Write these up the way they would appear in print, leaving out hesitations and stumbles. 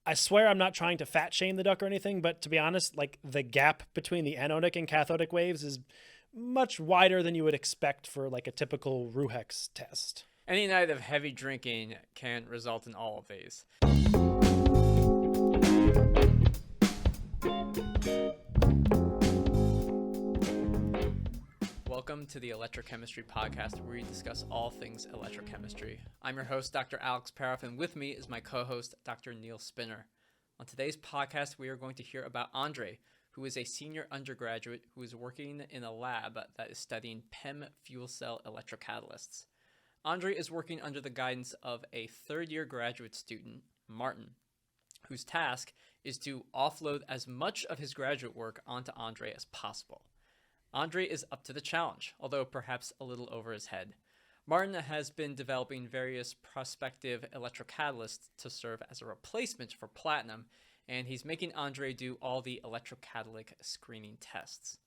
I swear I'm not trying to fat shame the duck or anything, but to be honest, like the gap between the anodic and cathodic waves is much wider than you would expect for like a typical Ruhex test. Any night of heavy drinking can result in all of these. Welcome to the Electrochemistry Podcast, where we discuss all things electrochemistry. I'm your host, Dr. Alex Peroff, and with me is my co-host, Dr. Neil Spinner. On today's podcast, we are going to hear about Andre, who is a senior undergraduate who is working in a lab that is studying PEM fuel cell electrocatalysts. Andre is working under the guidance of a third-year graduate student, Martin, whose task is to offload as much of his graduate work onto Andre as possible. Andre is up to the challenge, although perhaps a little over his head. Martin has been developing various prospective electrocatalysts to serve as a replacement for platinum, and he's making Andre do all the electrocatalytic screening tests.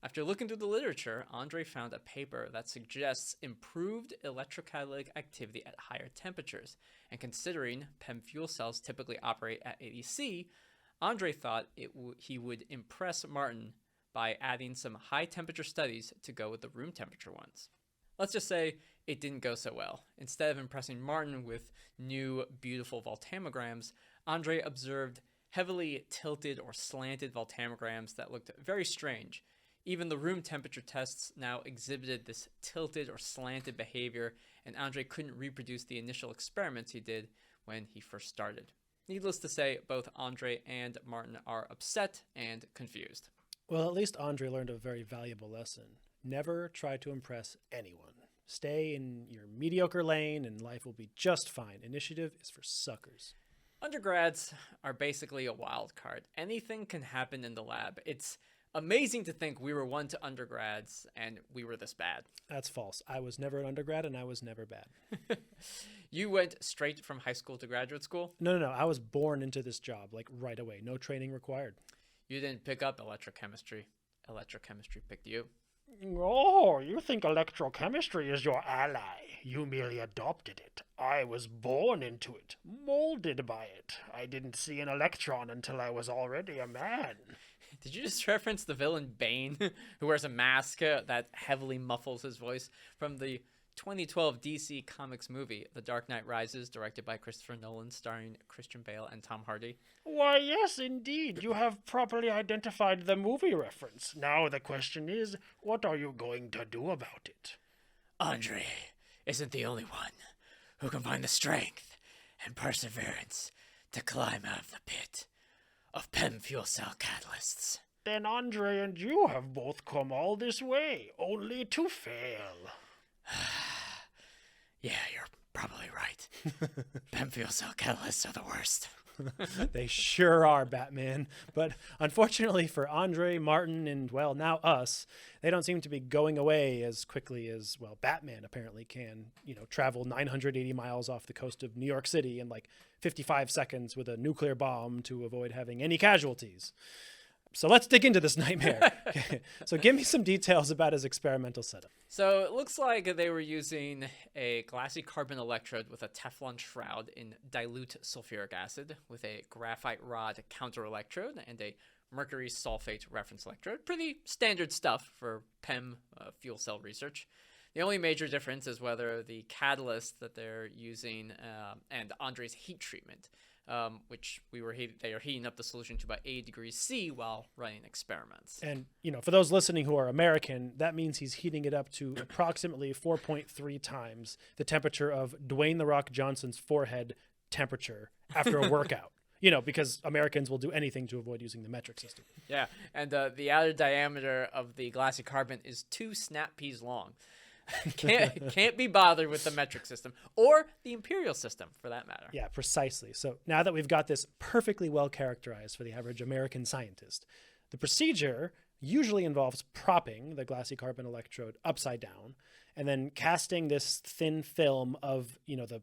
After looking through the literature, Andre found a paper that suggests improved electrocatalytic activity at higher temperatures, and considering PEM fuel cells typically operate at 80 C, Andre thought he would impress Martin by adding some high temperature studies to go with the room temperature ones. Let's just say it didn't go so well. Instead of impressing Martin with new, beautiful voltammograms, Andre observed heavily tilted or slanted voltammograms that looked very strange. Even the room temperature tests now exhibited this tilted or slanted behavior, and Andre couldn't reproduce the initial experiments he did when he first started. Needless to say, both Andre and Martin are upset and confused. Well, at least Andre learned a very valuable lesson. Never try to impress anyone. Stay in your mediocre lane and life will be just fine. Initiative is for suckers. Undergrads are basically a wild card. Anything can happen in the lab. It's amazing to think we were one to undergrads and we were this bad. That's false. I was never an undergrad and I was never bad. You went straight from high school to graduate school? No. I was born into this job, like right away. No training required. You didn't pick up electrochemistry. Electrochemistry picked you. Oh, you think electrochemistry is your ally. You merely adopted it. I was born into it, molded by it. I didn't see an electron until I was already a man. Did you just reference the villain Bane, who wears a mask that heavily muffles his voice from the 2012 DC Comics movie, The Dark Knight Rises, directed by Christopher Nolan, starring Christian Bale and Tom Hardy? Why, yes, indeed. You have properly identified the movie reference. Now the question is, what are you going to do about it? Andre isn't the only one who can find the strength and perseverance to climb out of the pit of PEM fuel cell catalysts. Then Andre and you have both come all this way, only to fail. Yeah, you're probably right. PEM fuel cell catalysts are the worst. They sure are, Batman. But unfortunately for Andre, Martin, and, well, now us, they don't seem to be going away as quickly as, well, Batman apparently can, travel 980 miles off the coast of New York City in like 55 seconds with a nuclear bomb to avoid having any casualties. So let's dig into this nightmare. So give me some details about his experimental setup. So it looks like they were using a glassy carbon electrode with a Teflon shroud in dilute sulfuric acid with a graphite rod counter electrode and a mercury sulfate reference electrode. Pretty standard stuff for PEM fuel cell research. The only major difference is whether the catalyst that they're using and Andre's heat treatment, which they are heating up the solution to about 80 degrees C while running experiments. And, for those listening who are American, that means he's heating it up to approximately 4.3 times the temperature of Dwayne "The Rock" Johnson's forehead temperature after a workout. Because Americans will do anything to avoid using the metric system. Yeah, and the outer diameter of the glassy carbon is 2 snap peas long. Can't be bothered with the metric system or the imperial system for that matter. Yeah, precisely. So now that we've got this perfectly well characterized for the average American scientist, the procedure usually involves propping the glassy carbon electrode upside down and then casting this thin film of, the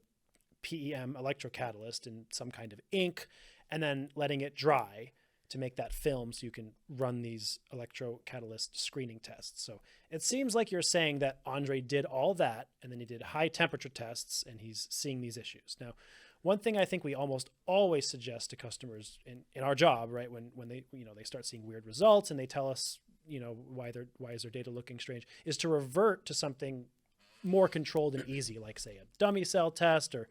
PEM electrocatalyst in some kind of ink and then letting it dry to make that film so you can run these electrocatalyst screening tests. So it seems like you're saying that Andre did all that and then he did high temperature tests and he's seeing these issues. Now, one thing I think we almost always suggest to customers in our job, right, when they they start seeing weird results and they tell us why is their data looking strange, is to revert to something more controlled and easy, like say a dummy cell test, or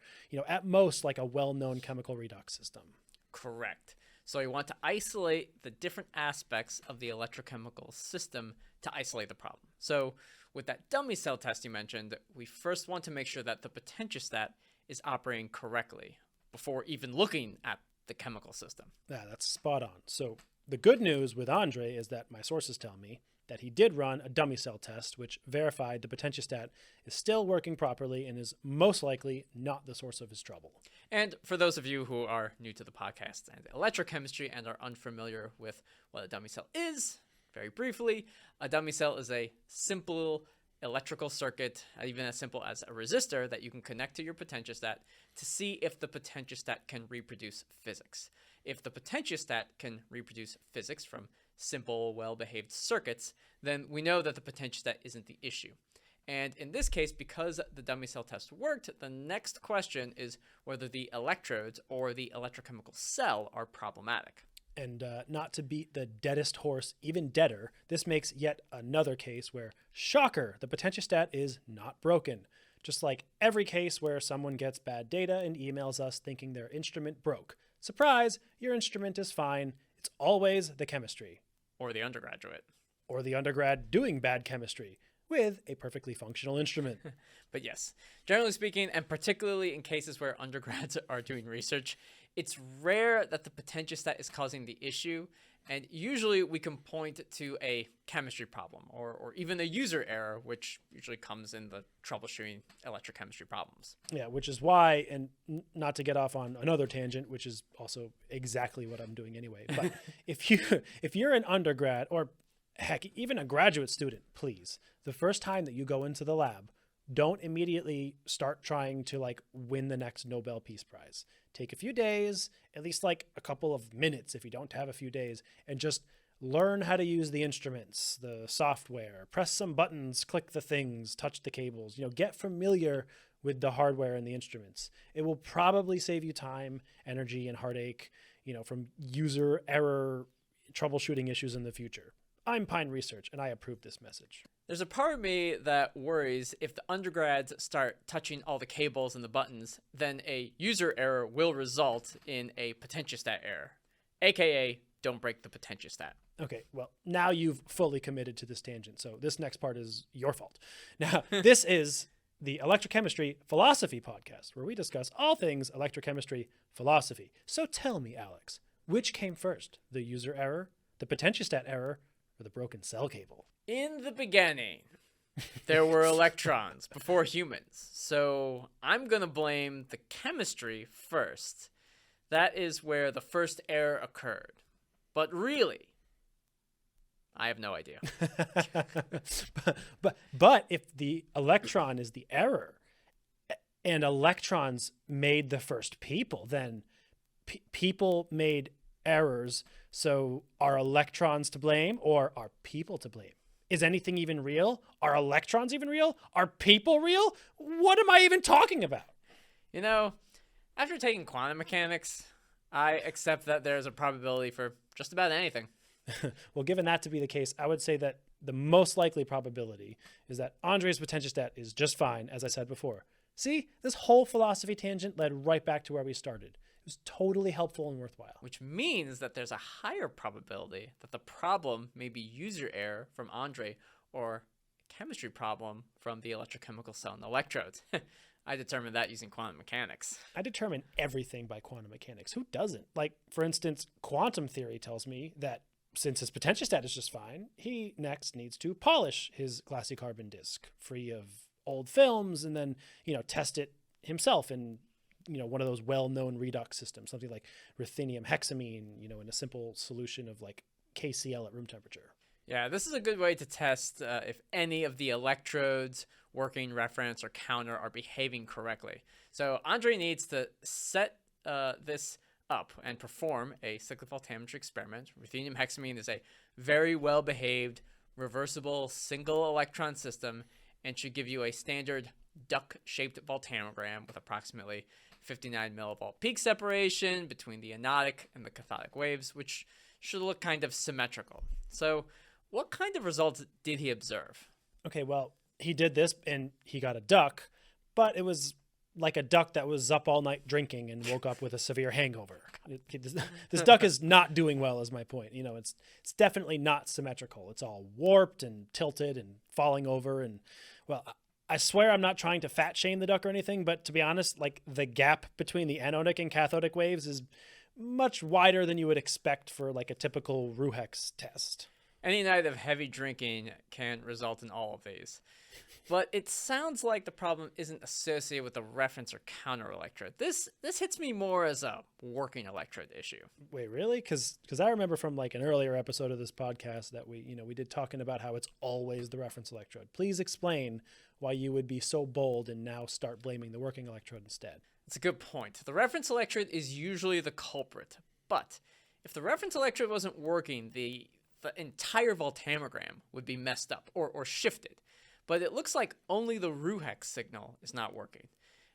at most like a well-known chemical redox system. Correct. So we want to isolate the different aspects of the electrochemical system to isolate the problem. So with that dummy cell test you mentioned, we first want to make sure that the potentiostat is operating correctly before even looking at the chemical system. Yeah, that's spot on. So the good news with Andre is that my sources tell me that he did run a dummy cell test, which verified the potentiostat is still working properly and is most likely not the source of his trouble. And for those of you who are new to the podcast and electrochemistry and are unfamiliar with what a dummy cell is, very briefly, a dummy cell is a simple electrical circuit, even as simple as a resistor that you can connect to your potentiostat to see if the potentiostat can reproduce physics. If the potentiostat can reproduce physics from simple, well-behaved circuits, then we know that the potentiostat isn't the issue. And in this case, because the dummy cell test worked, the next question is whether the electrodes or the electrochemical cell are problematic. And not to beat the deadest horse even deader, this makes yet another case where, shocker, the potentiostat is not broken. Just like every case where someone gets bad data and emails us thinking their instrument broke. Surprise, your instrument is fine. It's always the chemistry. Or the undergraduate. Or the undergrad doing bad chemistry with a perfectly functional instrument. But yes, generally speaking, and particularly in cases where undergrads are doing research, it's rare that the potentiostat is causing the issue, and usually we can point to a chemistry problem or even a user error, which usually comes in the troubleshooting electrochemistry problems. Yeah, which is why, and not to get off on another tangent, which is also exactly what I'm doing anyway, but if you're an undergrad or heck, even a graduate student, please, the first time that you go into the lab, don't immediately start trying to win the next Nobel Peace Prize. Take a few days, at least a couple of minutes if you don't have a few days, and just learn how to use the instruments, the software, press some buttons, click the things, touch the cables, get familiar with the hardware and the instruments. It will probably save you time, energy, and heartache, from user error troubleshooting issues in the future. I'm Pine Research, and I approve this message. There's a part of me that worries if the undergrads start touching all the cables and the buttons, then a user error will result in a potentiostat error, aka don't break the potentiostat. Okay, well, now you've fully committed to this tangent, so this next part is your fault. Now, this is the Electrochemistry Philosophy Podcast, where we discuss all things electrochemistry philosophy. So tell me, Alex, which came first, the user error, the potentiostat error, or the broken cell cable? In the beginning, there were electrons before humans. So I'm going to blame the chemistry first. That is where the first error occurred. But really, I have no idea. but if the electron is the error and electrons made the first people, then people made errors. So are electrons to blame or are people to blame? Is anything even real? Are electrons even real? Are people real? What am I even talking about? After taking quantum mechanics, I accept that there's a probability for just about anything. Well, given that to be the case, I would say that the most likely probability is that Andre's potentiostat is just fine, as I said before. See, this whole philosophy tangent led right back to where we started. It was totally helpful and worthwhile. Which means that there's a higher probability that the problem may be user error from Andre or chemistry problem from the electrochemical cell and electrodes. I determined that using quantum mechanics. I determine everything by quantum mechanics. Who doesn't? For instance, quantum theory tells me that since his potentiostat is just fine, he next needs to polish his glassy carbon disk free of old films and then, test it himself in one of those well-known redox systems, something like ruthenium hexamine, in a simple solution of KCl at room temperature. Yeah, this is a good way to test if any of the electrodes, working reference, or counter are behaving correctly. So Andre needs to set this up and perform a cyclic voltammetry experiment. Ruthenium hexamine is a very well-behaved, reversible single electron system and should give you a standard duck-shaped voltammogram with approximately 59 millivolt peak separation between the anodic and the cathodic waves, which should look kind of symmetrical. So what kind of results did he observe? Okay, well, he did this and he got a duck, but it was like a duck that was up all night drinking and woke up with a severe hangover. This duck is not doing well, is my point. It's definitely not symmetrical. It's all warped and tilted and falling over. And, well, I swear I'm not trying to fat shame the duck or anything, but to be honest, like the gap between the anodic and cathodic waves is much wider than you would expect for like a typical Ruhex test. Any night of heavy drinking can result in all of these. But it sounds like the problem isn't associated with the reference or counter electrode. This hits me more as a working electrode issue. Wait, really? Because I remember from like an earlier episode of this podcast that we did talking about how it's always the reference electrode. Please explain why you would be so bold and now start blaming the working electrode instead. It's a good point. The reference electrode is usually the culprit. But if the reference electrode wasn't working, the entire voltammogram would be messed up or shifted. But it looks like only the Ruhex signal is not working.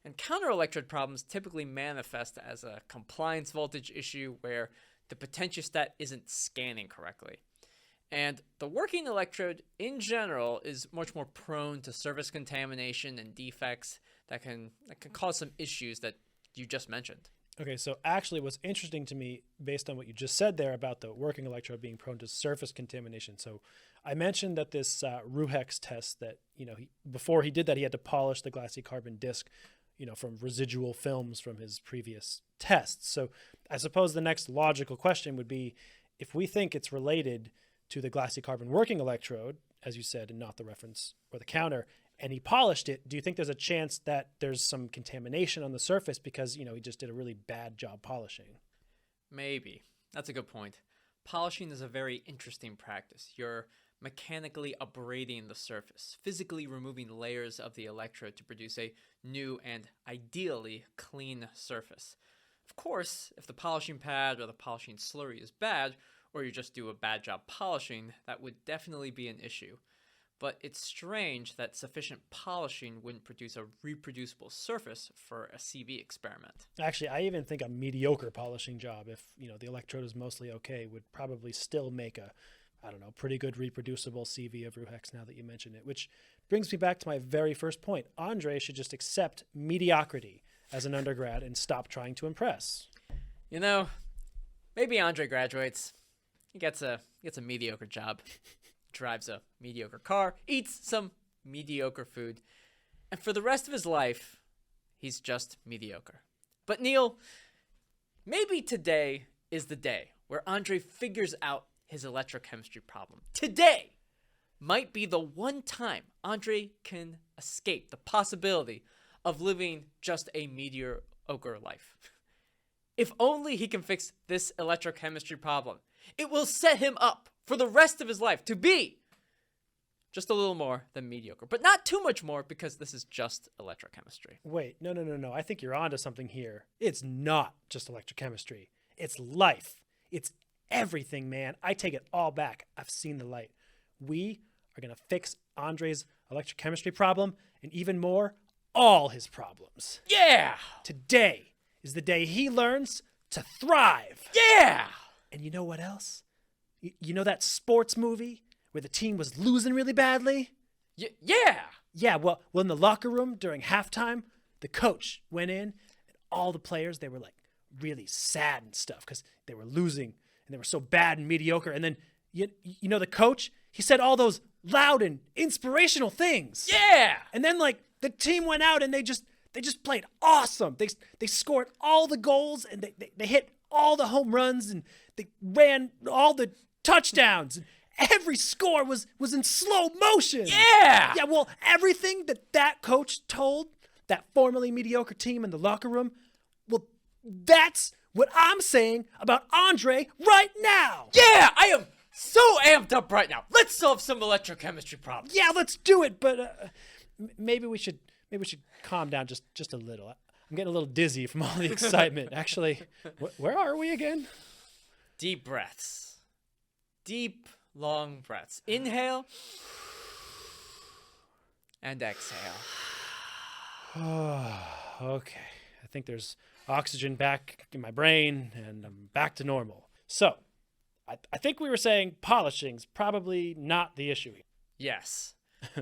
And counter-electrode problems typically manifest as a compliance voltage issue where the potentiostat isn't scanning correctly. And the working electrode, in general, is much more prone to surface contamination and defects that can cause some issues that you just mentioned. Okay, so actually what's interesting to me, based on what you just said there about the working electrode being prone to surface contamination. So I mentioned that this Ruhex test that, before he did that, he had to polish the glassy carbon disc, from residual films from his previous tests. So I suppose the next logical question would be, if we think it's related to the glassy carbon working electrode, as you said, and not the reference or the counter, and he polished it, do you think there's a chance that there's some contamination on the surface because, he just did a really bad job polishing? Maybe. That's a good point. Polishing is a very interesting practice. You're mechanically abrading the surface, physically removing layers of the electrode to produce a new and ideally clean surface. Of course, if the polishing pad or the polishing slurry is bad, or you just do a bad job polishing, that would definitely be an issue. But it's strange that sufficient polishing wouldn't produce a reproducible surface for a CV experiment. Actually, I even think a mediocre polishing job, if the electrode is mostly okay, would probably still make a, pretty good reproducible CV of Ruhex now that you mention it, which brings me back to my very first point. Andre should just accept mediocrity as an undergrad and stop trying to impress. Maybe Andre graduates. He gets a mediocre job. Drives a mediocre car, eats some mediocre food, and for the rest of his life, he's just mediocre. But Neil, maybe today is the day where Andre figures out his electrochemistry problem. Today might be the one time Andre can escape the possibility of living just a mediocre life. If only he can fix this electrochemistry problem, it will set him up for the rest of his life to be just a little more than mediocre, but not too much more because this is just electrochemistry. Wait, no. I think you're onto something here. It's not just electrochemistry. It's life. It's everything, man. I take it all back. I've seen the light. We are going to fix Andre's electrochemistry problem and even more, all his problems. Yeah! Today is the day he learns to thrive. Yeah! And you know what else? You know that sports movie where the team was losing really badly? Yeah! Yeah, well, in the locker room during halftime, the coach went in and all the players, they were like really sad and stuff because they were losing and they were so bad and mediocre. And then, you know, the coach, he said all those loud and inspirational things. Yeah! And then like the team went out and they just played awesome. They scored all the goals and they hit all the home runs and they ran all the touchdowns. Every score was in slow motion. Yeah! Yeah, well, everything that coach told that formerly mediocre team in the locker room, well, that's what I'm saying about Andre right now. Yeah, I am so amped up right now. Let's solve some electrochemistry problems. Yeah, let's do it, but maybe we should calm down just a little. I'm getting a little dizzy from all the excitement. Actually, where are we again? Deep breaths. Deep, long breaths. Inhale and exhale. Okay. I think there's oxygen back in my brain and I'm back to normal. So I think we were saying polishing's probably not the issue here. Yes.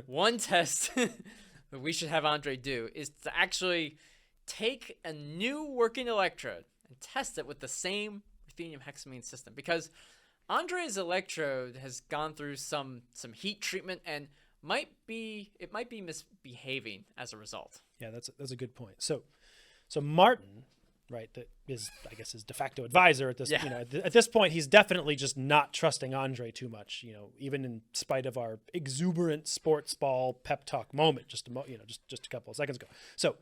One test that we should have Andre do is to actually take a new working electrode and test it with the same ruthenium hexamine system, because Andre's electrode has gone through some heat treatment and might be misbehaving as a result. Yeah, that's a good point. So Martin, right, that is, I guess, his de facto advisor at this, at this point, he's definitely just not trusting Andre too much, even in spite of our exuberant sports ball pep talk moment just a couple of seconds ago. So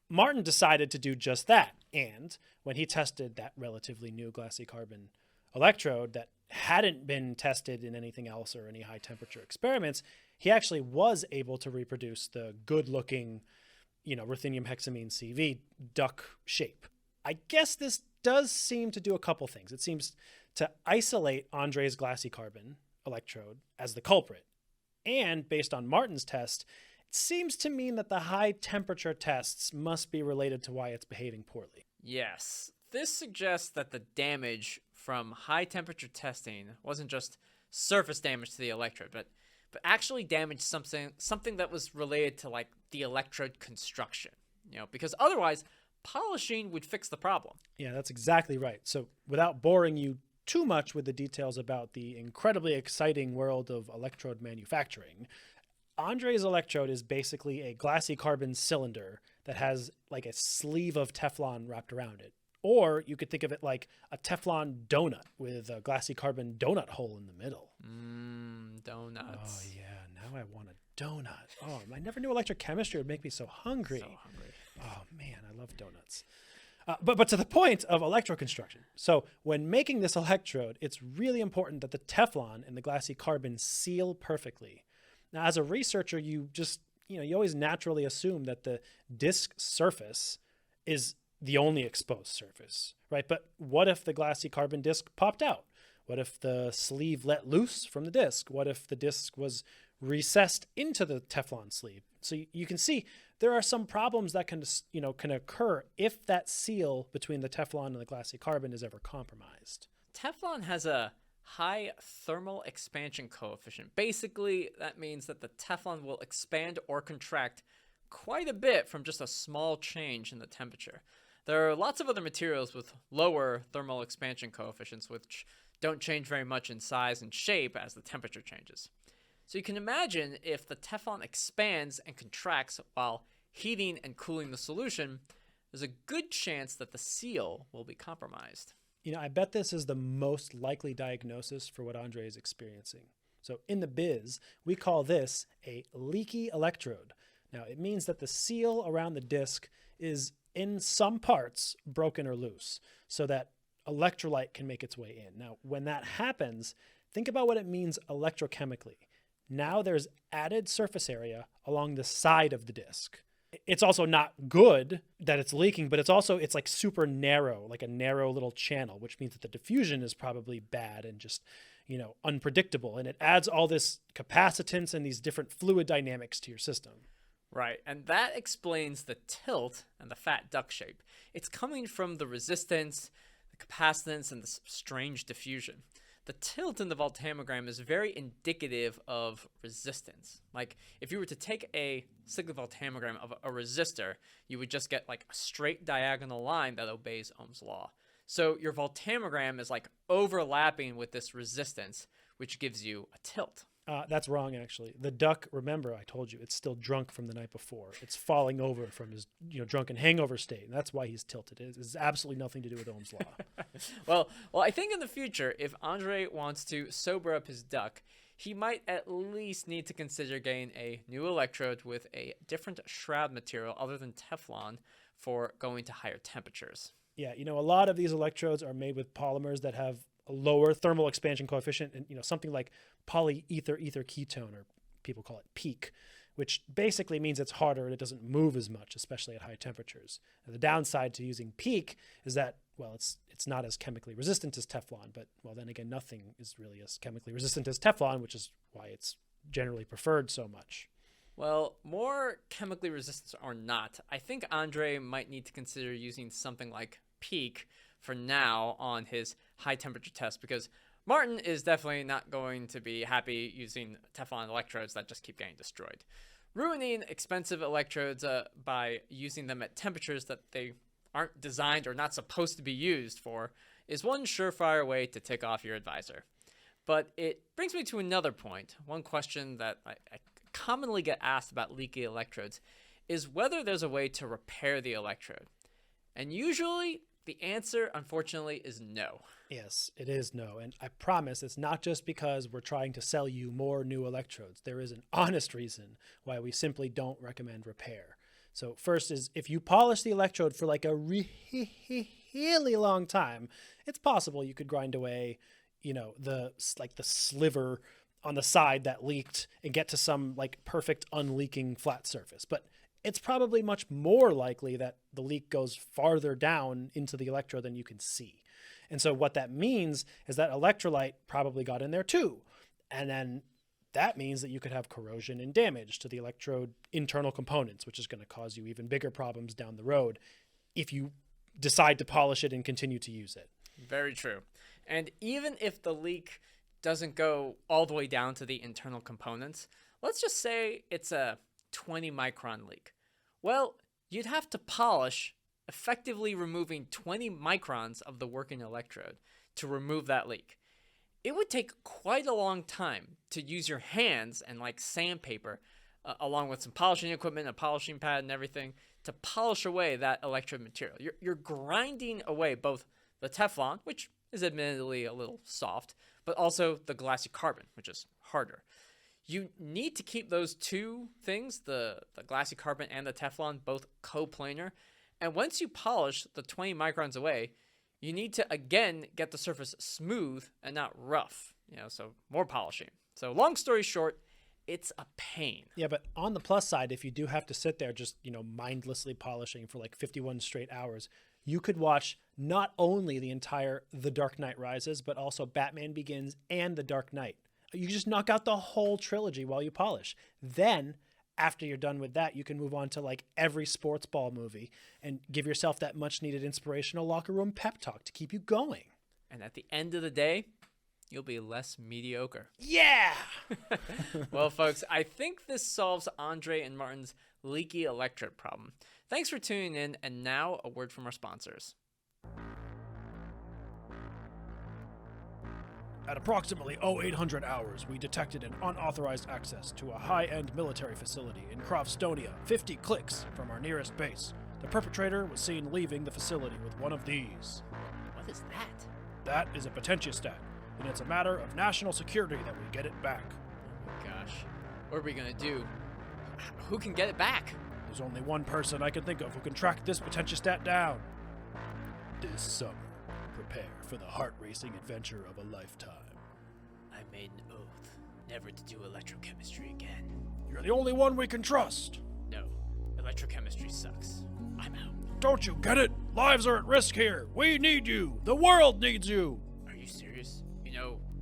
Martin decided to do just that. And when he tested that relatively new glassy carbon electrode that hadn't been tested in anything else or any high temperature experiments, he actually was able to reproduce the good looking, ruthenium hexamine CV duck shape. I guess this does seem to do a couple things. It seems to isolate Andre's glassy carbon electrode as the culprit. And based on Martin's test, it seems to mean that the high temperature tests must be related to why it's behaving poorly. Yes. This suggests that the damage from high temperature testing wasn't just surface damage to the electrode, but actually damaged something that was related to like the electrode construction, because otherwise polishing would fix the problem. Yeah, that's exactly right. So without boring you too much with the details about the incredibly exciting world of electrode manufacturing, Andre's electrode is basically a glassy carbon cylinder that has like a sleeve of Teflon wrapped around it. Or you could think of it like a Teflon donut with a glassy carbon donut hole in the middle. Donuts. Oh, yeah. Now I want a donut. Oh, I never knew electrochemistry would make me so hungry. Oh, man, I love donuts. But to the point of electroconstruction. So when making this electrode, it's really important that the Teflon and the glassy carbon seal perfectly. Now, as a researcher, you always naturally assume that the disk surface is the only exposed surface, right? But what if the glassy carbon disk popped out? What if the sleeve let loose from the disk? What if the disk was recessed into the Teflon sleeve? So you can see there are some problems that can occur if that seal between the Teflon and the glassy carbon is ever compromised. Teflon has a high thermal expansion coefficient. Basically, that means that the Teflon will expand or contract quite a bit from just a small change in the temperature. There are lots of other materials with lower thermal expansion coefficients which don't change very much in size and shape as the temperature changes. So you can imagine if the Teflon expands and contracts while heating and cooling the solution, there's a good chance that the seal will be compromised. I bet this is the most likely diagnosis for what Andre is experiencing. So in the biz, we call this a leaky electrode. Now, it means that the seal around the disc is in some parts broken or loose so that electrolyte can make its way in. Now, when that happens, think about what it means electrochemically. Now there's added surface area along the side of the disc. It's also not good that it's leaking, but it's like super narrow, like a narrow little channel, which means that the diffusion is probably bad and just, unpredictable. And it adds all this capacitance and these different fluid dynamics to your system. Right, and that explains the tilt and the fat duck shape. It's coming from the resistance, the capacitance, and the strange diffusion. The tilt in the voltammogram is very indicative of resistance. Like, if you were to take a signal voltammogram of a resistor, you would just get like a straight diagonal line that obeys Ohm's law. So your voltammogram is like overlapping with this resistance, which gives you a tilt. That's wrong, actually. The duck, remember, I told you, it's still drunk from the night before. It's falling over from his drunken hangover state, and that's why he's tilted. It has absolutely nothing to do with Ohm's law. Well, I think in the future, if Andre wants to sober up his duck, he might at least need to consider getting a new electrode with a different shroud material other than Teflon for going to higher temperatures. Yeah, a lot of these electrodes are made with polymers that have a lower thermal expansion coefficient, and something like polyether ether ketone, or people call it PEEK, which basically means it's harder and it doesn't move as much, especially at high temperatures. And the downside to using PEEK is that, it's not as chemically resistant as Teflon, but then again, nothing is really as chemically resistant as Teflon, which is why it's generally preferred so much. Well, more chemically resistant or not, I think Andre might need to consider using something like Peak for now on his high temperature test, because Martin is definitely not going to be happy using Teflon electrodes that just keep getting destroyed. Ruining expensive electrodes by using them at temperatures that they aren't designed or not supposed to be used for is one surefire way to tick off your advisor. But it brings me to another point. One question that I commonly get asked about leaky electrodes is whether there's a way to repair the electrode. And usually the answer, unfortunately, is no. Yes, it is no. And I promise it's not just because we're trying to sell you more new electrodes. There is an honest reason why we simply don't recommend repair. So first is, if you polish the electrode for like a really long time, it's possible you could grind away, the sliver on the side that leaked and get to some like perfect unleaking flat surface. But it's probably much more likely that the leak goes farther down into the electrode than you can see. And so what that means is that electrolyte probably got in there too. And then that means that you could have corrosion and damage to the electrode internal components, which is going to cause you even bigger problems down the road if you decide to polish it and continue to use it. Very true. And even if the leak doesn't go all the way down to the internal components, let's just say it's a 20 micron leak. Well, you'd have to polish, effectively removing 20 microns of the working electrode to remove that leak. It would take quite a long time to use your hands and like sandpaper, along with some polishing equipment, a polishing pad and everything, to polish away that electrode material. You're grinding away both the Teflon, which is admittedly a little soft, but also the glassy carbon, which is harder. You need to keep those two things, the glassy carbon and the Teflon, both coplanar. And once you polish the 20 microns away, you need to, again, get the surface smooth and not rough, so more polishing. So long story short, it's a pain. Yeah, but on the plus side, if you do have to sit there just, mindlessly polishing for like 51 straight hours, you could watch not only the entire The Dark Knight Rises, but also Batman Begins and The Dark Knight. You just knock out the whole trilogy while you polish. Then, after you're done with that, you can move on to like every sports ball movie and give yourself that much needed inspirational locker room pep talk to keep you going. And at the end of the day, you'll be less mediocre. Yeah! Well, folks, I think this solves Andre and Martin's leaky electrode problem. Thanks for tuning in, and now a word from our sponsors. At approximately 0800 hours, we detected an unauthorized access to a high-end military facility in Crofstonia, 50 clicks from our nearest base. The perpetrator was seen leaving the facility with one of these. What is that? That is a potentiostat, and it's a matter of national security that we get it back. Oh my gosh. What are we going to do? Who can get it back? There's only one person I can think of who can track this potentiostat down. This summer, prepare for the heart-racing adventure of a lifetime. I made an oath never to do electrochemistry again. You're the only one we can trust. No, electrochemistry sucks. I'm out. Don't you get it? Lives are at risk here. We need you. The world needs you. Are you serious?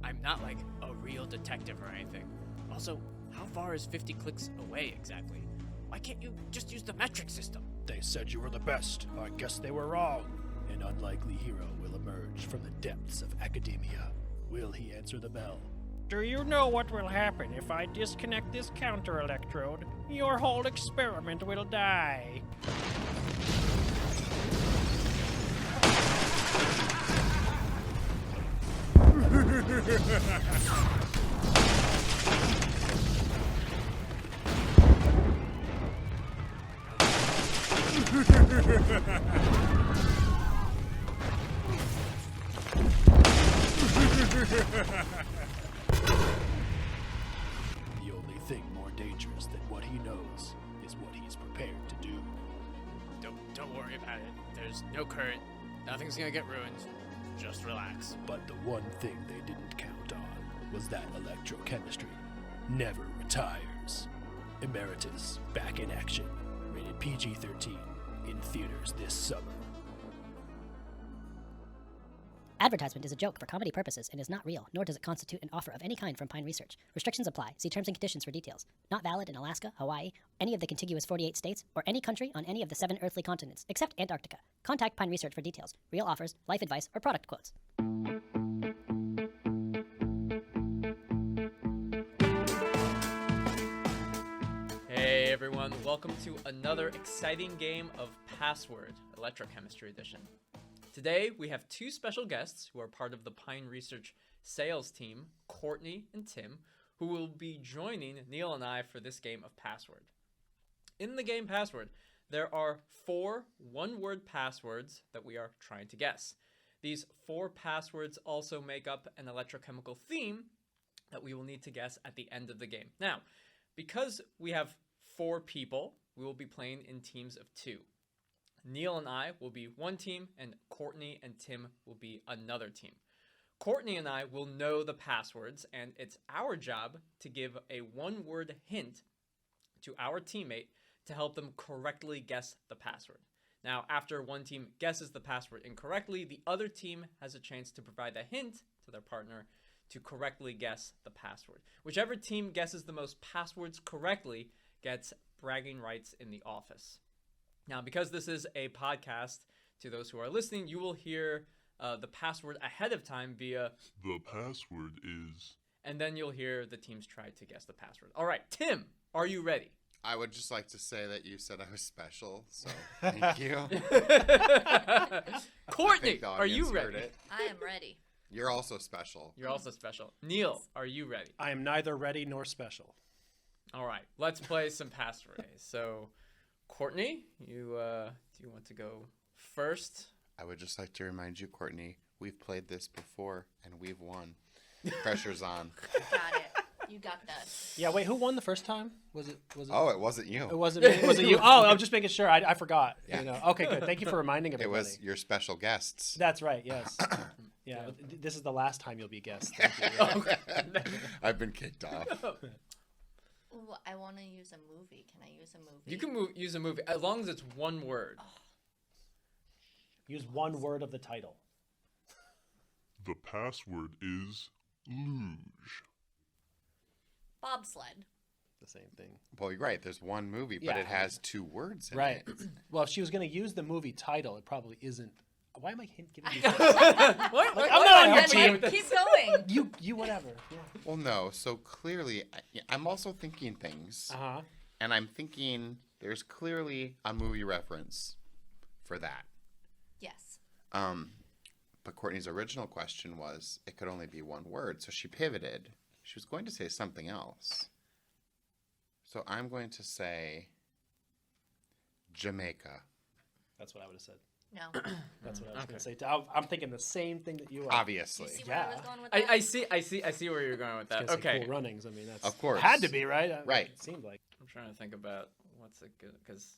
I'm not like a real detective or anything. Also, how far is 50 clicks away exactly? Why can't you just use the metric system? They said you were the best. I guess they were wrong. An unlikely hero will emerge from the depths of academia. Will he answer the bell? Do you know what will happen if I disconnect this counter electrode? Your whole experiment will die. The only thing more dangerous than what he knows is what he's prepared to do. Don't worry about it. There's no current. Nothing's gonna get ruined. Just relax. But the one thing they didn't count on was that electrochemistry never retires. Emeritus back in action. Rated PG-13 in theaters this summer. Advertisement is a joke for comedy purposes and is not real, nor does it constitute an offer of any kind from Pine Research. Restrictions apply. See terms and conditions for details. Not valid in Alaska, Hawaii, any of the contiguous 48 states, or any country on any of the 7 earthly continents, except Antarctica. Contact Pine Research for details, real offers, life advice, or product quotes. Hey everyone, welcome to another exciting game of Password, Electrochemistry Edition. Today we have 2 special guests who are part of the Pine Research sales team, Courtney and Tim, who will be joining Neil and I for this game of Password. In the game Password, there are 4 one-word passwords that we are trying to guess. These 4 passwords also make up an electrochemical theme that we will need to guess at the end of the game. Now, because we have 4 people, we will be playing in teams of 2. Neil and I will be one team, and Courtney and Tim will be another team. Courtney and I will know the passwords, and it's our job to give a one-word hint to our teammate to help them correctly guess the password. Now, after one team guesses the password incorrectly, the other team has a chance to provide a hint to their partner to correctly guess the password. Whichever team guesses the most passwords correctly gets bragging rights in the office. Now, because this is a podcast, to those who are listening, you will hear the password ahead of time via The password is... And then you'll hear the teams try to guess the password. All right, Tim, are you ready? I would just like to say that you said I was special, so thank you. Courtney, The are you audience heard ready? it. I am ready. You're also special. You're also special. Neil, are you ready? I am neither ready nor special. All right, let's play some password. So, Courtney, do you want to go first? I would just like to remind you, Courtney, we've played this before and we've won. Pressure's on. Got it. You got this. Yeah, wait, who won the first time? Was it? Oh, it wasn't you. It wasn't me. Was it you? Oh, I'm just making sure. I forgot. Yeah. You know. Okay, good. Thank you for reminding It everybody. was your special guests. That's right. Yes. Yeah. This is the last time you'll be guest. Thank you. Yeah. I've been kicked off. Ooh, I want to use a movie. Can I use a movie? You can use a movie as long as it's one word. Use one word of the title. The password is luge. Bobsled. The same thing. Well, you're right. There's one movie, but Yeah. it has 2 words in Right. it. Well, if she was going to use the movie title, it probably isn't. Why am I giving you? What? I'm not on your team. Keep going. You whatever. Yeah. Well, no. So clearly, I'm also thinking things. Uh-huh. And I'm thinking there's clearly a movie reference for that. Yes. But Courtney's original question was it could only be one word, so she pivoted. She was going to say something else. So I'm going to say Jamaica. That's what I would have said. No. That's what I was Okay. going to say. I'm thinking the same thing that you are. Do Obviously. you see where I was Yeah. going with that? I see where you're going with I that. was gonna say Okay. Cool Runnings. I mean, that's Of course. had to be right. Right. It seemed like. I'm trying to think about what's a good because.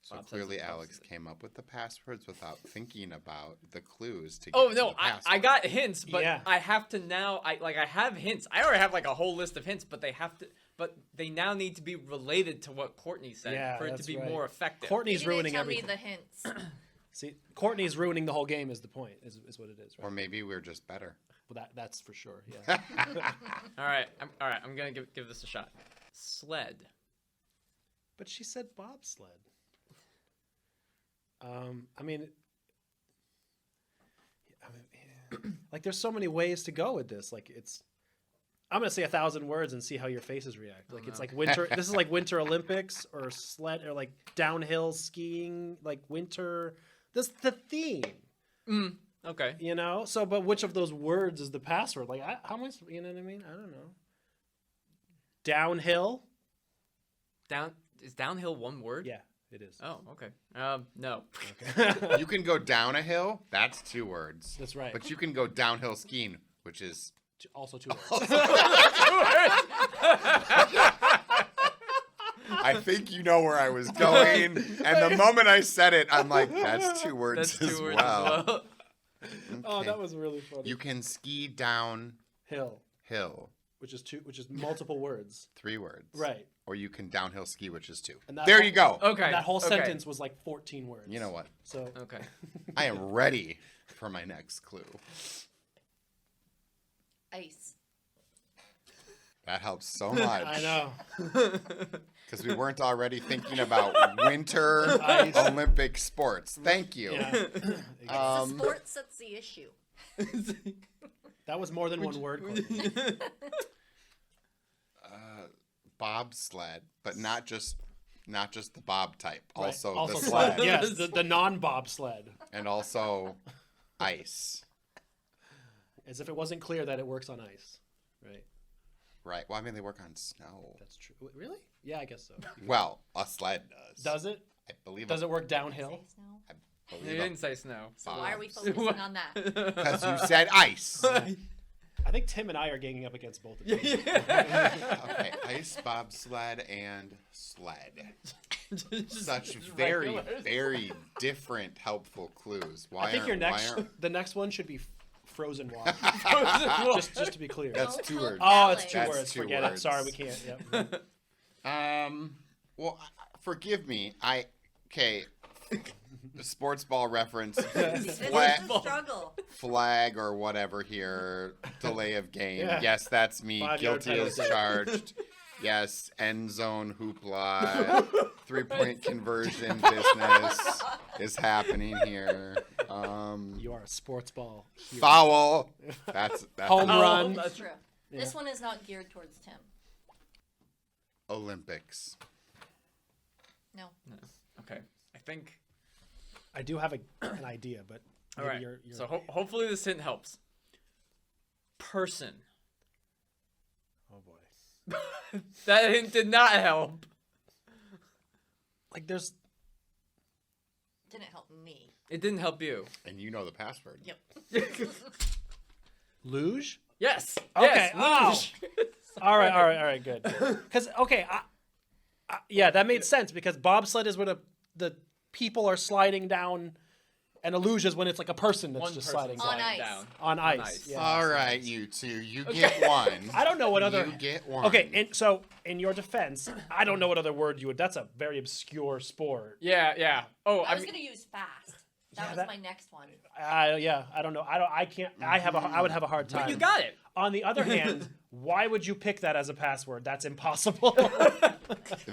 So Bob says clearly it's Alex Bob's. came up with the passwords without thinking about the clues to get Oh to no, the I password. got hints, but Yeah. I have to now. I have hints. I already have like a whole list of hints, but they now need to be related to what Courtney said Yeah, for it to that's be right. more effective. Courtney's You didn't ruining tell everything. me the hints. See, Courtney's ruining the whole game. Is the point? Is what it is, right? Or maybe we're just better. Well, that's for sure. Yeah. All right, I'm gonna give this a shot. Sled. But she said bobsled. I mean, like there's so many ways to go with this. Like I'm gonna say 1,000 words and see how your faces react. Like it's like winter. This is like Winter Olympics or sled or like downhill skiing. Like winter. This the theme. Okay. You know. So, but which of those words is the password? Like how much? You know what I mean? I don't know. Downhill. Is downhill one word? Yeah, it is. Oh, okay. No. You can go down a hill. That's 2 words. That's right. But you can go downhill skiing, which is Also 2 words. I think you know where I was going, and the moment I said it, I'm like, that's 2 words, That's 2 as, words well. as well. Oh, Okay. that was really funny. You can ski down Hill, hill. which is multiple words. 3 words. Right. or you can downhill ski, which is 2. And that There whole- you go. Okay. That whole okay. sentence was like 14 words. You know what? So Okay. I am ready for my next clue. Ice. That helps so much. I know. Because we weren't already thinking about winter Ice. Olympic sports. Thank you. Yeah. The sports that's the issue. That was more than one word. Courtney. Bobsled, but not just the bob type. Right. Also the sled. Yes, the non-bobsled. And also ice. As if it wasn't clear that it works on ice. Right. Right. Well, I mean, they work on snow. That's true. Really? Yeah, I guess so. Well, a sled does. Does it? I believe Does it work downhill? Say snow. I You believe didn't say snow. So why are we Bobs. focusing on that? because you said ice. I think Tim and I are ganging up against both of you. Okay, ice, bobsled, and sled. Such very, regulars. very different helpful clues. Why I think aren't- the next one should be frozen water. just to be clear. That's No, 2 it's words. Oh, it's 2 That's words. 2 Forget it. words. Sorry, we can't. Yep. Well, forgive me. The sports ball reference, This is flag, the struggle. flag or whatever here, delay of game. Yeah. Yes, that's me. 5-yard Guilty as penalty. charged. Yes, end zone hoopla, 3-point conversion business is happening here. You are a sports ball hero. Foul. That's Home Oh, run. That's true. Yeah. This one is not geared towards Tim. Olympics. No. Okay. I think. I do have an idea, but All maybe right. you're So hopefully this hint helps. Person. oh boy. That hint did not help. Like there's Didn't help me. It didn't help you. And you know the password. Yep. luge. Yes. Okay. Yes. Oh. luge. All right, good. Because yeah, that made sense because bobsled is when the people are sliding down, and a luge is when it's like a person that's One just person sliding On down ice. down. on ice. ice. Yeah. All right, you two. You get one. I don't know what other. You get one. Okay, and so in your defense, I don't know what other word you would. That's a very obscure sport. Yeah. Yeah. Oh, I I was mean, gonna use fast. That Yeah, was that- my next one. Yeah, I don't know. I can't. I would have a hard time. but you got it. On the other hand, why would you pick that as a password? That's impossible.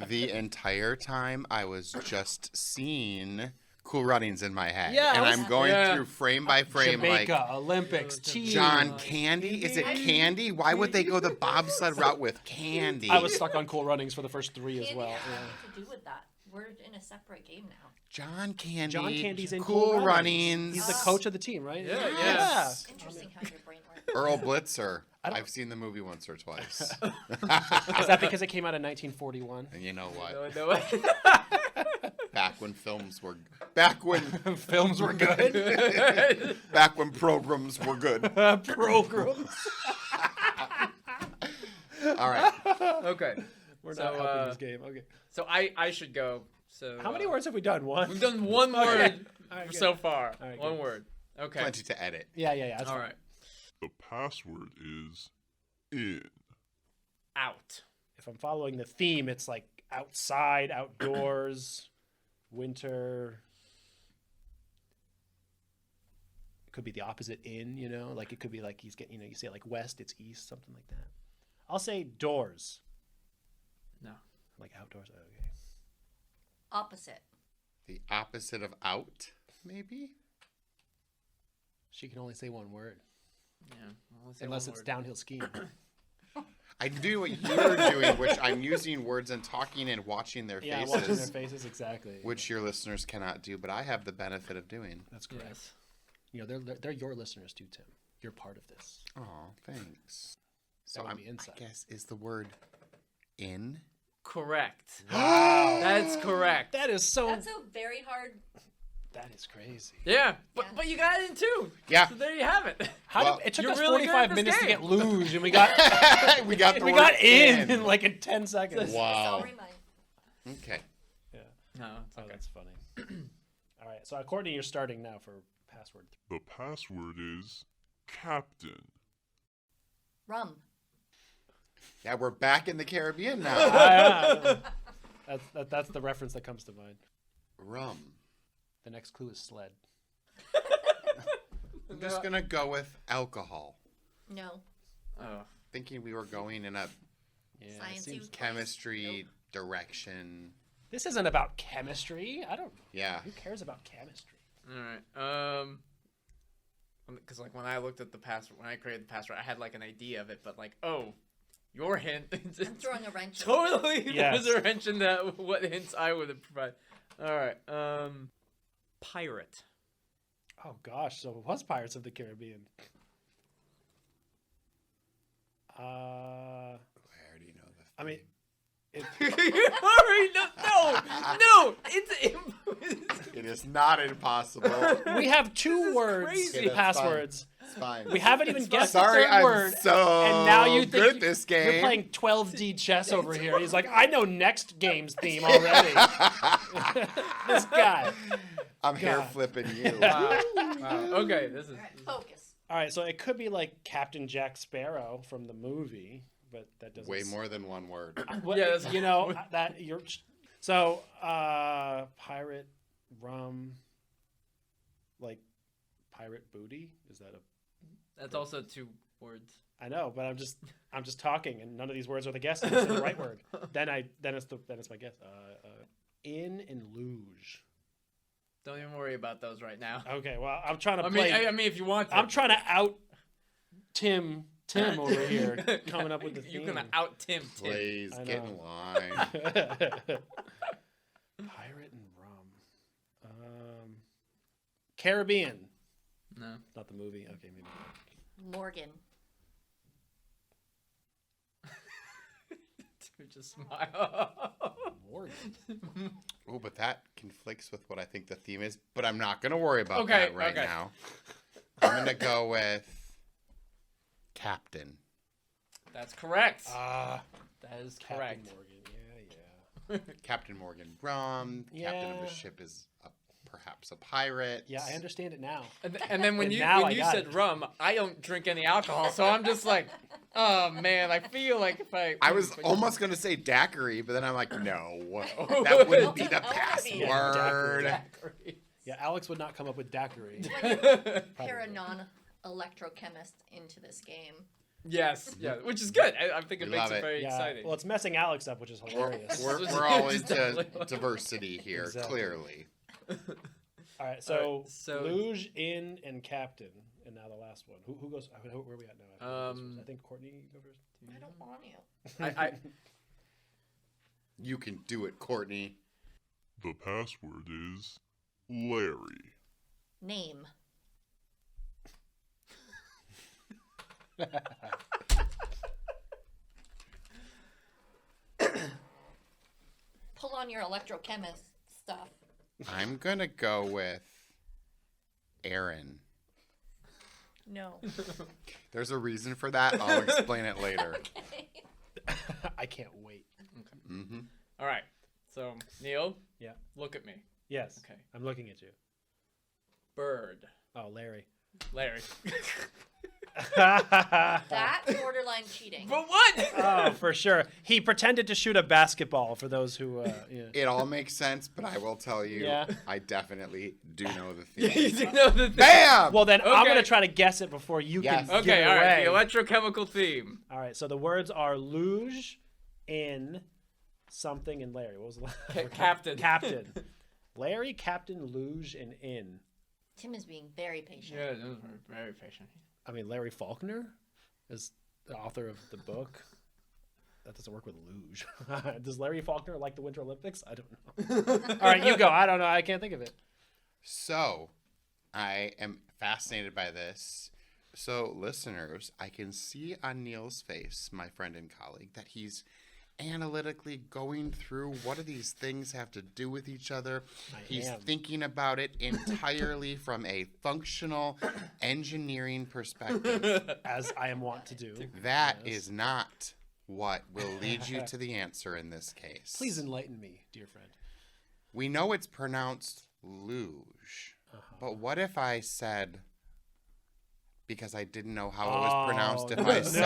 The entire time I was just seeing Cool Runnings in my head. Yeah, And I was- I'm going Yeah. through frame by frame Jamaica, Olympics, like tea. John Candy? Is it Candy? Why would they go the bobsled route with Candy? I was stuck on Cool Runnings for the first 3 as Candy well. has Yeah. nothing to do with that. We're in a separate game now. John Candy. John Candy's in Cool Runnings. He's the coach of the team, right? Yeah, Yes. Interesting how your brain works. Earl Blitzer. don't- I've seen the movie once or twice. Is that because it came out in 1941? And you know what? No. Back when films were Films were good. back when programs were good. Programs. All right. Okay. We're So, not helping this game. Okay. So I should go. So How many words have we done? One. We've done one Okay. word All right, good. so far. All right, One good. word. Okay. Plenty to edit. Yeah. That's All fine. right. The password is in. Out. If I'm following the theme, it's like outside, outdoors, winter. It could be the opposite in, like it could be like he's getting, you say like west, it's east, something like that. I'll say doors. No. Like outdoors. Okay. Opposite. The opposite of out, maybe? She can only say one word. Yeah. Well, let's say Unless one it's word. downhill skiing. I do what you're doing, which I'm using words and talking and watching their Yeah, faces, watching their faces, exactly. which your listeners cannot do, but I have the benefit of doing. That's correct. Yes. They're your listeners too, Tim. You're part of this. Oh, thanks. That would I'm- be inside. I guess is the word in? Correct. Wow. That's correct. That is so. That's a very hard. That is crazy. Yeah. But Yeah. but you got it in two. Yeah. So there you have it. Well, It took you're us really good 45 at this minutes to game. get luge, and we got we got the we word got in like in 10 seconds. Wow. Sorry, mine. Okay. Yeah. No. It's Oh, okay. that's funny. All right, so Courtney, you're starting now for password. The password is captain. Rum. Yeah, we're back in the Caribbean now. That's the reference that comes to mind. Rum. The next clue is sled. I'm just going to go with alcohol. No. Oh. Thinking we were going in a Yeah, Science seems- chemistry direction. This isn't about chemistry. I don't. Yeah. Who cares about chemistry? All right. Because like when I looked at the password, when I created the password, I had like an idea of it, but like, oh, your hint. I'm throwing a wrench. Totally Yes. was a wrench in that. What hints I would have provided. All right. Pirate. Oh gosh, so it was Pirates of the Caribbean. I already know the I mean, You already know. No. It's it is not impossible. we have two words crazy. in Yeah, that's passwords. It's fine. We haven't even guessed the Sorry, third I'm word, so and now you think good at this game. you're playing 12D chess over here. He's like, I know next game's theme already. This guy. I'm hair God. flipping you. wow. Okay. This is. All right, focus. All right, so it could be like Captain Jack Sparrow from the movie, but that doesn't. Way more than one word. Well, Yeah, that's- you know that you're. So, pirate, rum, like pirate booty. Is that a? That's also 2 words. I know, but I'm just talking, and none of these words are the guess. It's the right word. Then it's my guess. In and luge. Don't even worry about those right now. Okay, well, I'm trying to I play. mean, if you want to. I'm trying to out Tim over here, coming up with the theme. You're gonna out Tim. Please I get know. in line. Pirate and rum. Caribbean. No. Not the movie. Okay, maybe not. Morgan. Tim just smile. Morgan. Oh, but that conflicts with what I think the theme is. But I'm not gonna worry about Okay, that right okay. now. I'm gonna go with Captain. That's correct. Ah, That is Captain correct. Morgan. Yeah. Captain Morgan Rum. Captain of Yeah. the ship is perhaps a pirate. Yeah, I understand it now. And then when And you now I when you got said it. rum, I don't drink any alcohol, so I'm just like, oh man, I feel like if I was almost gonna say daiquiri, but then I'm like, no, that wouldn't be the password. Daiquiri. Yeah, Alex would not come up with daiquiri. Pair a non-electrochemist into this game. Yes, yeah, which is good. I think it We makes love it it. very Yeah, exciting. well, it's messing Alex up, which is hilarious. We're all Just into definitely- diversity here, Exactly. clearly. All right, so, so- luge, in, and captain, and now the last one. Who goes? Where are we at now? I think Courtney go first. I don't want you. I You can do it, Courtney. The password is Larry. Name. Pull on your electrochemist stuff. I'm gonna go with Aaron. No. There's a reason for that. I'll explain it later. I can't wait. Mm-hmm. all right. So Neil, Yeah. look at me. Yes. Okay. I'm looking at you. Bird, Oh, Larry. Larry. That's borderline cheating. But what? Oh, for sure. He pretended to shoot a basketball for those who. Yeah. It all makes sense, but I will tell you, Yeah. I definitely do know the you theme. do know the thing. Bam! Well, then I'm Okay. gonna try to guess it before you Yes. can. give Okay, it all right. away. The electrochemical theme. All right. So the words are luge, in, something, and Larry. What was the last? Captain. Captain. Larry, Captain, luge, and in. Tim is being very patient. Yeah, those were very patient. I mean, Larry Faulkner is the author of the book. That doesn't work with luge. Does Larry Faulkner like the Winter Olympics? I don't know. All right, you go. I don't know. I can't think of it. So, I am fascinated by this. So, listeners, I can see on Neil's face, my friend and colleague, that he's analytically going through what do these things have to do with each other. He's am. thinking about it entirely from a functional engineering perspective. As I am wont to do. That is not what will lead you to the answer in this case. Please enlighten me, dear friend. We know it's pronounced luge, but what if I said because I didn't know how it was pronounced if I said.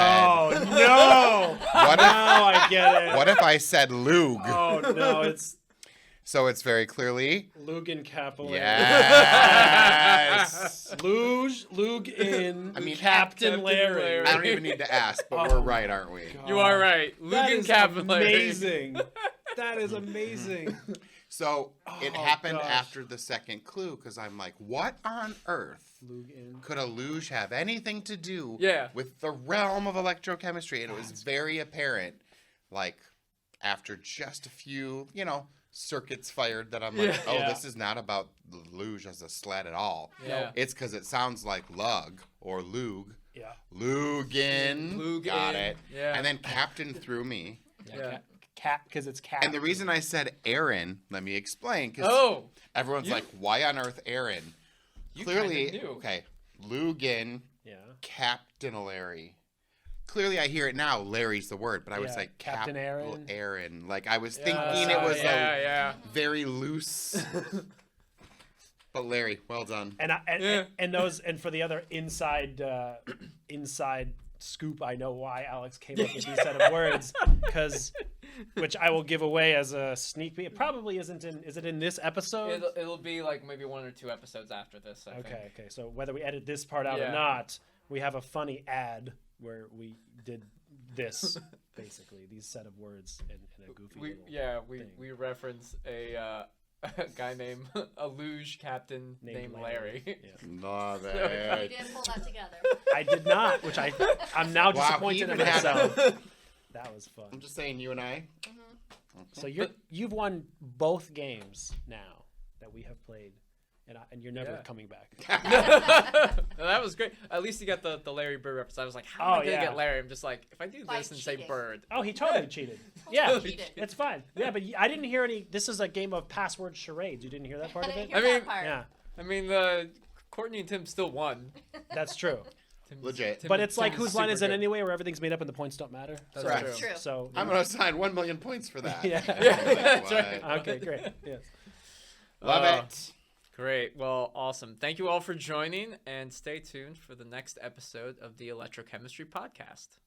No. What if, Now I get it. what if I said Lug? Oh no, it's So it's very clearly. Lugan capillary. Yes. Lug in. I mean, Captain Larry. I don't even need to ask, but we're right, aren't we? You are right. That Lugan is capillary. amazing. That is amazing. So it Oh, happened gosh. after the second clue because I'm like, what on earth Lug in. could a luge have anything to do Yeah. with the realm of electrochemistry? And it was very apparent, like, after just a few, circuits fired that I'm like, Yeah. oh, Yeah. this is not about the luge as a sled at all. Yeah. It's because it sounds like lug or lug. Yeah. Lugin. Lugin. Got it. Yeah. And then Captain threw me. Yeah. Cat, because it's cat. And the reason I said Aaron, let me explain, because Oh. everyone's like, why on earth Aaron? You Clearly, kinda knew. okay, Lugin, Yeah. Captain Larry. Clearly, I hear it now. Larry's the word, but I would Yeah, say Captain Aaron. Aaron. Like I was Yeah. thinking it was yeah. very loose. But Larry, well done. And for the other inside scoop, I know why Alex came up with these set of words, which I will give away as a sneak peek. It probably isn't in. Is it in this episode? It'll be like maybe 1 or 2 episodes after this. I think. Okay. So whether we edit this part out Yeah. or not, we have a funny ad where we did this, basically these set of words in a goofy little thing. We reference a guy named a luge captain named Larry. Yeah. Love You it. didn't pull that together. I did not, which I'm now Wow, disappointed he in even had- myself. That was I'm fun. just saying, you and I. So you've won both games now that we have played, and you're never Yeah. coming back. No, that was great. At least you got the Larry Bird reference. I was like, how am I gonna yeah. get Larry? I'm just like, if I do By this and say cheating. bird. Oh, he totally cheated. Yeah, Cheated. it's fine. Yeah, but I didn't hear any. This is a game of password charades. You didn't hear that part I of didn't it? hear I that mean- part. Yeah, I mean, Courtney and Tim still won. that's true. Legit. But it's like, Tim's whose line super is it good. anyway, where everything's made up and the points don't matter? That's Correct. true. True. So I'm going to assign 1 million points for that. yeah. That's What? right. Okay, great. Yes. Love it. Great. Well, awesome. Thank you all for joining, and stay tuned for the next episode of the Electrochemistry Podcast.